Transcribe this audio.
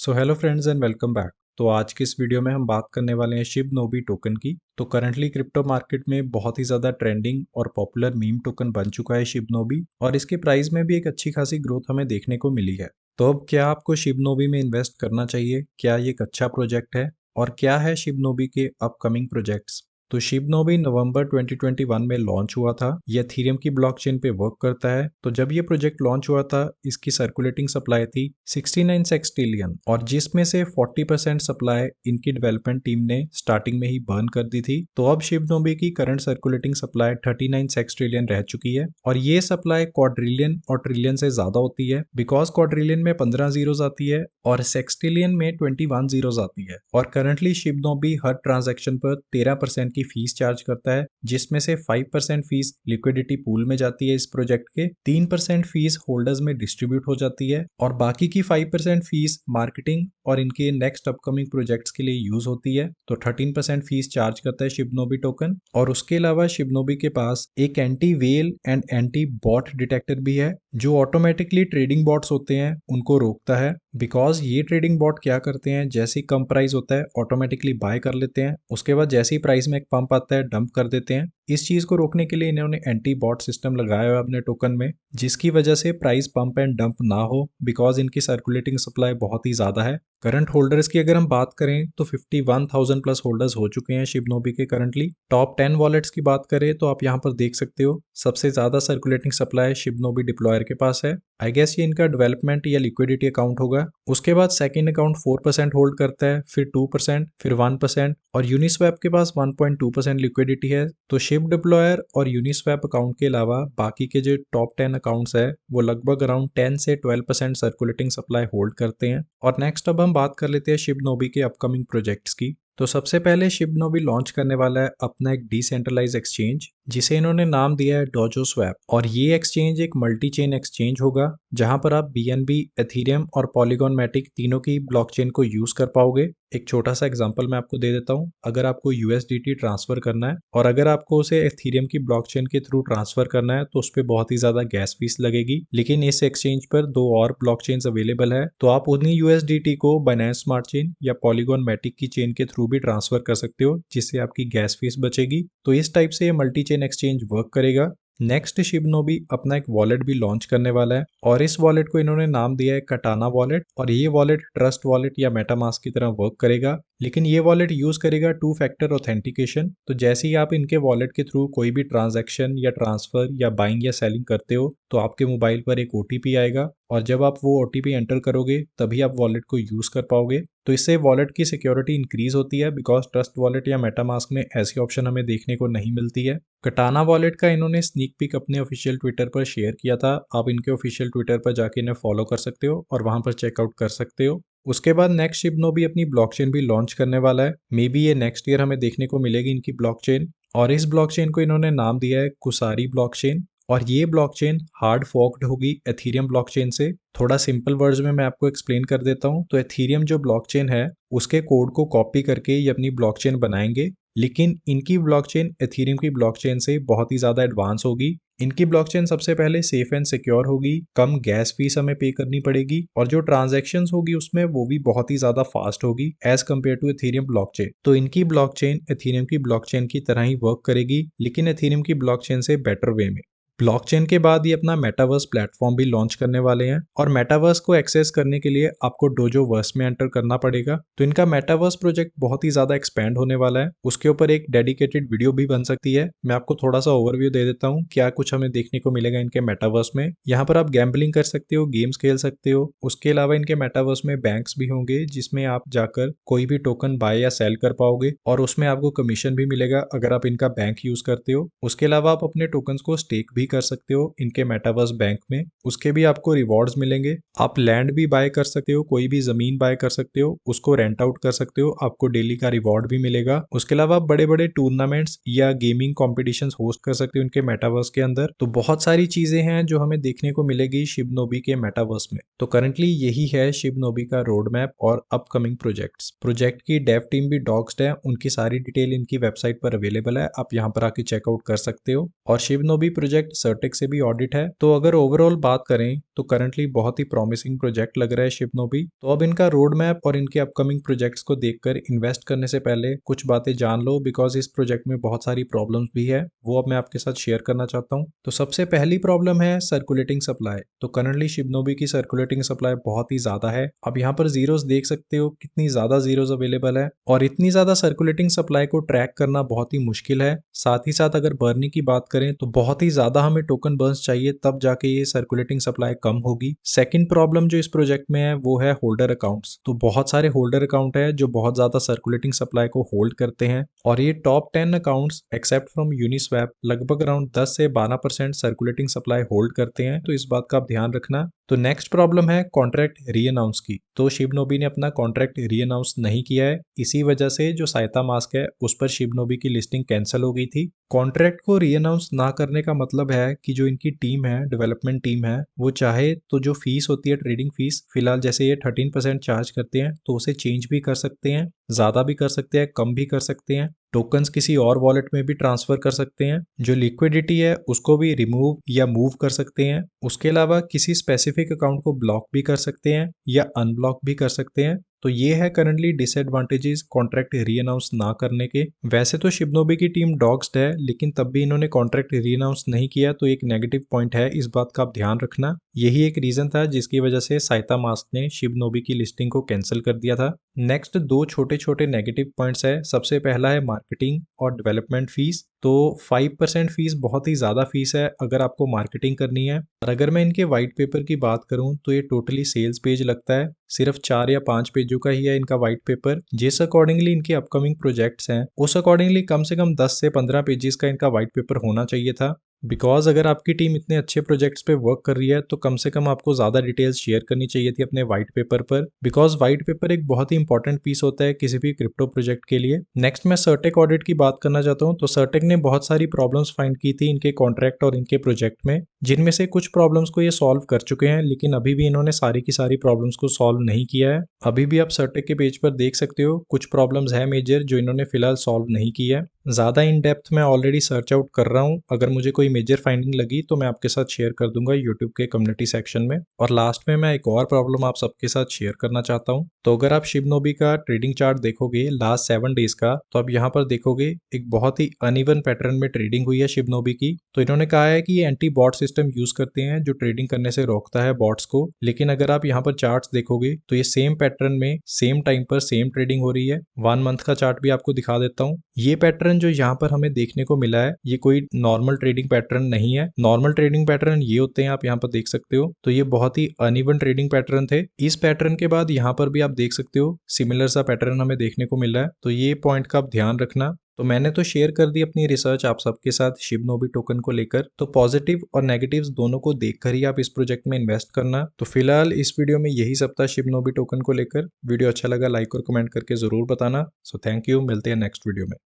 So hello friends and welcome back. तो आज की इस वीडियो में हम बात करने वाले हैं शिबनोबी टोकन की। तो करंटली क्रिप्टो मार्केट में बहुत ही ज़्यादा ट्रेंडिंग और पॉपुलर मीम टोकन बन चुका है शिबनोबी, और इसके प्राइस में भी एक अच्छी खासी ग्रोथ हमें देखने को मिली है। तो अब क्या आपको शिबनोबी में इन्वेस्ट करना चाहिए? क्या ये एक अच्छा प्रोजेक्ट है? और क्या है शिबनोबी के अपकमिंग प्रोजेक्ट्स? तो शिबनोबी नवंबर 2021 में लॉन्च हुआ था। ये एथीरियम की ब्लॉकचेन पे वर्क करता है। तो जब ये प्रोजेक्ट लॉन्च हुआ था, इसकी सर्कुलेटिंग सप्लाई थी 69 सेक्सटिलियन, और जिसमें से 40% सप्लाई इनकी डेवलपमेंट टीम ने स्टार्टिंग में ही बर्न कर दी थी। तो अब शिबनोबी की करंट सर्कुलेटिंग सप्लाई 39 सेक्सटिलियन रह चुकी है, और ये सप्लाई क्वाड्रिलियन और ट्रिलियन से ज्यादा होती है, बिकॉज क्वाड्रिलियन में 15 जीरोज आती है और सेक्सटिलियन में 21 जीरोज आती है। और करंटली शिबनोबी हर ट्रांजैक्शन पर 13% की फीस चार्ज करता है, जिसमें से 5% फीस लिक्विडिटी पूल में जाती है इस प्रोजेक्ट के, 3% फीस होल्डर्स में डिस्ट्रीब्यूट हो जाती है, और बाकी की 5% फीस मार्केटिंग और इनके नेक्स्ट अपकमिंग प्रोजेक्ट्स के लिए यूज होती है। तो 13% फीस चार्ज करता है शिबनोबी टोकन। और उसके अलावा शिबनोबी के पास एक anti whale and anti bot detector भी है, जो ऑटोमेटिकली ट्रेडिंग बॉट्स होते हैं उनको रोकता है। बिकॉज ये ट्रेडिंग बॉट क्या करते हैं, जैसे ही कम प्राइस होता है ऑटोमेटिकली बाय कर लेते हैं, उसके बाद जैसे ही प्राइस में एक पंप आता है डंप कर देते हैं। इस चीज को रोकने के लिए इन्होंने एंटी बॉट सिस्टम लगाया हुआ है अपने टोकन में, जिसकी वजह से प्राइस पंप एंड डंप ना हो, बिकॉज इनकी सर्कुलेटिंग सप्लाई बहुत ही ज्यादा है। करंट होल्डर्स की अगर हम बात करें तो 51,000 प्लस होल्डर्स हो चुके हैं शिबनोबी के करंटली। टॉप 10 वॉलेट्स की बात करें तो आप यहाँ पर देख सकते हो, सबसे ज्यादा सर्कुलेटिंग सप्लाई शिबनोबी डिप्लॉयर के पास है। आई गेस ये इनका डेवलपमेंट या लिक्विडिटी अकाउंट होगा। उसके बाद सेकंड अकाउंट 4% होल्ड करता है, फिर 2%, फिर 1%, और यूनिस्वैप के पास 1.2% लिक्विडिटी है। तो शिब डिप्लॉयर और यूनिस्वैप अकाउंट के अलावा बाकी के जो टॉप 10 अकाउंट्स है वो लगभग अराउंड 10 से 12% सर्कुलेटिंग सप्लाई होल्ड करते हैं। और नेक्स्ट अब हम बात कर लेते हैं शिबनोबी के अपकमिंग प्रोजेक्ट्स की। तो सबसे पहले शिबनोबी लॉन्च करने वाला है अपना एक डिसेंट्रलाइज एक्सचेंज, जिसे इन्होंने नाम दिया है डोजो स्वैप। और ये एक्सचेंज एक मल्टी चेन एक्सचेंज होगा, जहां पर आप बीएनबी, एथीरियम और पॉलीगॉन मैटिक तीनों की ब्लॉकचेन को यूज कर पाओगे। एक छोटा सा एग्जांपल मैं आपको दे देता हूं। अगर आपको यूएसडीटी ट्रांसफर करना है और अगर आपको उसे एथीरियम की ब्लॉकचेन के थ्रू ट्रांसफर करना है, तो उस पर बहुत ही ज्यादा गैस फीस लगेगी। लेकिन इस एक्सचेंज पर दो और ब्लॉकचेन्स अवेलेबल है, तो आप उन्हीं यूएसडीटी को बाइनेंस स्मार्ट चेन या पॉलीगॉन मैटिक की चेन के थ्रू भी ट्रांसफर कर सकते हो, जिससे आपकी गैस फीस बचेगी। तो इस टाइप से ये मल्टी चेन एक्सचेंज वर्क करेगा। नेक्स्ट शिबनोबी अपना एक वॉलेट भी लॉन्च करने वाला है, और इस वॉलेट को इन्होंने नाम दिया है कटाना वॉलेट। और ये वॉलेट ट्रस्ट वॉलेट या मेटामास्क की तरह वर्क करेगा, लेकिन ये वॉलेट यूज करेगा 2 फैक्टर ऑथेंटिकेशन। तो जैसे ही आप इनके वॉलेट के थ्रू कोई भी ट्रांजैक्शन या ट्रांसफर या बाइंग या सेलिंग करते हो, तो आपके मोबाइल पर एक ओटीपी आएगा, और जब आप वो ओटीपी एंटर करोगे तभी आप वॉलेट को यूज कर पाओगे। तो इससे वॉलेट की सिक्योरिटी इंक्रीज होती है, बिकॉज ट्रस्ट वॉलेट या मेटामास्क में ऐसी ऑप्शन हमें देखने को नहीं मिलती है। कटाना वॉलेट का इन्होंने स्नीक पिक अपने ऑफिशियल ट्विटर पर शेयर किया था। आप इनके ऑफिशियल ट्विटर पर जाके इन्हें फॉलो कर सकते हो और वहां पर चेकआउट कर सकते हो। उसके बाद नेक्स्ट शिबनोबी अपनी ब्लॉकचेन भी लॉन्च करने वाला है। मे बी ये नेक्स्ट ईयर हमें देखने को मिलेगी इनकी ब्लॉकचेन, और इस ब्लॉकचेन को इन्होंने नाम दिया है कुसारी ब्लॉकचेन। और ये ब्लॉकचेन हार्ड फॉक्ड होगी एथीरियम ब्लॉकचेन से। थोड़ा सिंपल वर्ड्स में मैं आपको एक्सप्लेन कर देता हूँ। तो एथीरियम जो ब्लॉकचेन है, उसके कोड को कॉपी करके ये अपनी ब्लॉकचेन बनाएंगे, लेकिन इनकी ब्लॉकचेन एथीरियम की ब्लॉकचेन से बहुत ही ज्यादा एडवांस होगी। इनकी ब्लॉकचेन सबसे पहले सेफ एंड सिक्योर होगी, कम गैस फीस हमें पे करनी पड़ेगी, और जो ट्रांजैक्शंस होगी उसमें वो भी बहुत ही ज्यादा फास्ट होगी as compare to Ethereum blockchain. तो इनकी ब्लॉकचेन एथीरियम की ब्लॉकचेन की तरह ही वर्क करेगी, लेकिन एथीरियम की ब्लॉकचेन से बेटर वे में। ब्लॉकचेन के बाद ये अपना मेटावर्स प्लेटफॉर्म भी लॉन्च करने वाले हैं, और मेटावर्स को एक्सेस करने के लिए आपको डोजो वर्स में एंटर करना पड़ेगा। तो इनका मेटावर्स प्रोजेक्ट बहुत ही ज्यादा एक्सपेंड होने वाला है, उसके ऊपर एक डेडिकेटेड वीडियो भी बन सकती है। मैं आपको थोड़ा सा ओवरव्यू दे देता हूँ क्या कुछ हमें देखने को मिलेगा इनके मेटावर्स में। यहाँ पर आप गैम्बलिंग कर सकते हो, गेम्स खेल सकते हो। उसके अलावा इनके मेटावर्स में बैंक्स भी होंगे, जिसमें आप जाकर कोई भी टोकन बाय या सेल कर पाओगे, और उसमें आपको कमीशन भी मिलेगा अगर आप इनका बैंक यूज करते हो। उसके अलावा आप अपने टोकन्स को स्टेक भी कर सकते हो इनके मेटावर्स बैंक में, उसके भी आपको रिवॉर्ड्स मिलेंगे। आप लैंड भी बाय कर सकते हो, कोई भी जमीन बाय कर सकते हो, उसको रेंट आउट कर सकते हो, आपको डेली का रिवॉर्ड भी मिलेगा। उसके अलावा आप बड़े बड़े टूर्नामेंट्स या गेमिंग कॉम्पिटिशंस होस्ट कर सकते हो इनके मेटावर्स के अंदर। तो बहुत सारी चीजें हैं जो हमें देखने को मिलेगी शिबनोबी के मेटावर्स में। तो करंटली यही है शिबनोबी का रोड मैप और अपकमिंग प्रोजेक्ट्स। प्रोजेक्ट की डेव टीम भी डॉक्स्ड है, उनकी सारी डिटेल इनकी वेबसाइट पर अवेलेबल है, आप यहाँ पर आके चेकआउट कर सकते हो। और शिबनोबी प्रोजेक्ट सर्टेक से भी ऑडिट है। तो अगर ओवरऑल बात करें तो करंटली बहुत ही प्रॉमिसिंग प्रोजेक्ट लग रहा है शिबनोबी। तो अब इनका रोड मैप और इनके अपकमिंग प्रोजेक्ट्स को देखकर इन्वेस्ट करने से पहले कुछ बातें जान लो, बिकॉज इस प्रोजेक्ट में बहुत सारी प्रॉब्लम्स भी है, वो अब मैं आपके साथ शेयर करना चाहता हूँ। तो सबसे पहली प्रॉब्लम है सर्कुलेटिंग सप्लाई। तो करंटली शिबनोबी की सर्कुलेटिंग सप्लाई बहुत ही ज्यादा है। अब यहाँ पर जीरोस देख सकते हो कितनी ज्यादा जीरोस अवेलेबल है, और इतनी ज्यादा सर्कुलेटिंग सप्लाई को ट्रैक करना बहुत ही मुश्किल है। साथ ही साथ अगर बर्निंग की बात करें तो बहुत ही ज्यादा हमें टोकन बर्न्स चाहिए, तब जाके ये सर्कुलेटिंग सप्लाई कम होगी। सेकंड प्रॉब्लम जो इस प्रोजेक्ट में है वो है होल्डर अकाउंट्स। तो बहुत सारे होल्डर अकाउंट है जो बहुत ज्यादा सर्कुलेटिंग सप्लाई को होल्ड करते हैं, और ये top 10 accounts except from Uniswap लगभग अराउंड 10 से 12% सर्कुलेटिंग सप्लाई होल्ड करते हैं। तो इस बात का आप ध्यान रखना। तो नेक्स्ट प्रॉब्लम है कॉन्ट्रैक्ट री अनाउंस की। तो शिबनोबी ने अपना कॉन्ट्रैक्ट री अनाउंस नहीं किया है, इसी वजह से जो साइता मास्क है उस पर शिबनोबी की लिस्टिंग कैंसिल हो गई थी। कॉन्ट्रैक्ट को री अनाउंस ना करने का मतलब है कि जो इनकी टीम है, डेवलपमेंट टीम है, वो चाहे तो जो फीस होती है ट्रेडिंग फीस, फिलहाल जैसे ये 13% चार्ज करते हैं तो उसे चेंज भी कर सकते हैं, ज्यादा भी कर सकते हैं, कम भी कर सकते हैं। टोकन्स किसी और वॉलेट में भी ट्रांसफर कर सकते हैं। जो लिक्विडिटी है उसको भी रिमूव या मूव कर सकते हैं। उसके अलावा किसी स्पेसिफिक अकाउंट को ब्लॉक भी कर सकते हैं या अनब्लॉक भी कर सकते हैं। तो ये है करंटली डिसएडवांटेजेस कॉन्ट्रैक्ट री अनाउंस ना करने के। वैसे तो शिबनोबी की टीम डॉग्स्ड है, लेकिन तब भी इन्होंने कॉन्ट्रैक्ट री अनाउंस नहीं किया, तो एक नेगेटिव पॉइंट है, इस बात का आप ध्यान रखना। यही एक रीजन था जिसकी वजह से साइता मास्क ने शिबनोबी की लिस्टिंग को कैंसिल कर दिया था। नेक्स्ट दो छोटे छोटे नेगेटिव पॉइंट्स है। सबसे पहला है मार्केटिंग और डेवलपमेंट फीस। तो 5% फीस बहुत ही ज्यादा फीस है अगर आपको मार्केटिंग करनी है। और अगर मैं इनके व्हाइट पेपर की बात करूं तो ये टोटली सेल्स पेज लगता है, सिर्फ 4 या 5 पेजों का ही है इनका व्हाइट पेपर। जिस अकॉर्डिंगली इनके अपकमिंग प्रोजेक्ट्स हैं उस अकॉर्डिंगली कम से कम 10 से 15 पेजेस का इनका व्हाइट पेपर होना चाहिए था। बिकॉज अगर आपकी टीम इतने अच्छे प्रोजेक्ट्स पे वर्क कर रही है तो कम से कम आपको ज्यादा डिटेल्स शेयर करनी चाहिए थी अपने व्हाइट पेपर पर, बिकॉज व्हाइट पेपर एक बहुत ही इंपॉर्टेंट पीस होता है किसी भी क्रिप्टो प्रोजेक्ट के लिए। नेक्स्ट मैं सर्टेक ऑडिट की बात करना चाहता हूँ। तो सर्टेक ने बहुत सारी प्रॉब्लम्स फाइंड की थी इनके कॉन्ट्रैक्ट और इनके प्रोजेक्ट में, जिनमें से कुछ प्रॉब्लम्स को ये सॉल्व कर चुके हैं, लेकिन अभी भी इन्होंने सारी की सारी प्रॉब्लम्स को सॉल्व नहीं किया है। अभी भी आप सर्टेक के पेज पर देख सकते हो कुछ प्रॉब्लम्स है मेजर जो इन्होंने फिलहाल सॉल्व नहीं की है। ज्यादा इन डेप्थ में ऑलरेडी सर्च आउट कर रहा हूँ, अगर मुझे कोई मेजर फाइंडिंग लगी तो मैं आपके साथ शेयर कर दूंगा यूट्यूब के कम्युनिटी सेक्शन में। और लास्ट में मैं एक और प्रॉब्लम आप सबके साथ शेयर करना चाहता हूँ। तो अगर आप शिबनोबी का ट्रेडिंग चार्ट देखोगे लास्ट 7 डेज का, तो आप यहाँ पर देखोगे एक बहुत ही अनइवन पैटर्न में ट्रेडिंग हुई है शिबनोबी की। तो इन्होंने कहा है कि ये एंटी बॉट सिस्टम यूज करते हैं जो ट्रेडिंग करने से रोकता है बॉट्स को, लेकिन अगर आप यहाँ पर चार्ट्स देखोगे तो ये सेम पैटर्न में सेम टाइम पर सेम ट्रेडिंग हो रही है। 1 मंथ का चार्ट भी आपको दिखा देता हूँ। ये पैटर्न जो यहाँ पर हमें देखने को मिला है ये कोई नॉर्मल ट्रेडिंग पैटर्न नहीं है। नॉर्मल ट्रेडिंग पैटर्न ये होते हैं, आप यहाँ पर देख सकते हो। तो ये बहुत ही अनइवन ट्रेडिंग पैटर्न थे। इस पैटर्न के बाद यहाँ पर भी आप देख सकते हो सिमिलर सा पैटर्न हमें देखने को मिल रहा है। तो ये पॉइंट का आप ध्यान रखना। तो मैंने तो शेयर कर दी अपनी रिसर्च आप सबके साथ शिबनोबी टोकन को लेकर। तो पॉजिटिव और नेगेटिव्स दोनों को देखकर ही आप इस प्रोजेक्ट में इन्वेस्ट करना। तो फिलहाल इस वीडियो में यही सब था शिबनोबी टोकन को लेकर। वीडियो अच्छा लगा लाइक और कमेंट करके जरूर बताना। सो थैंक यू, मिलते हैं नेक्स्ट वीडियो में।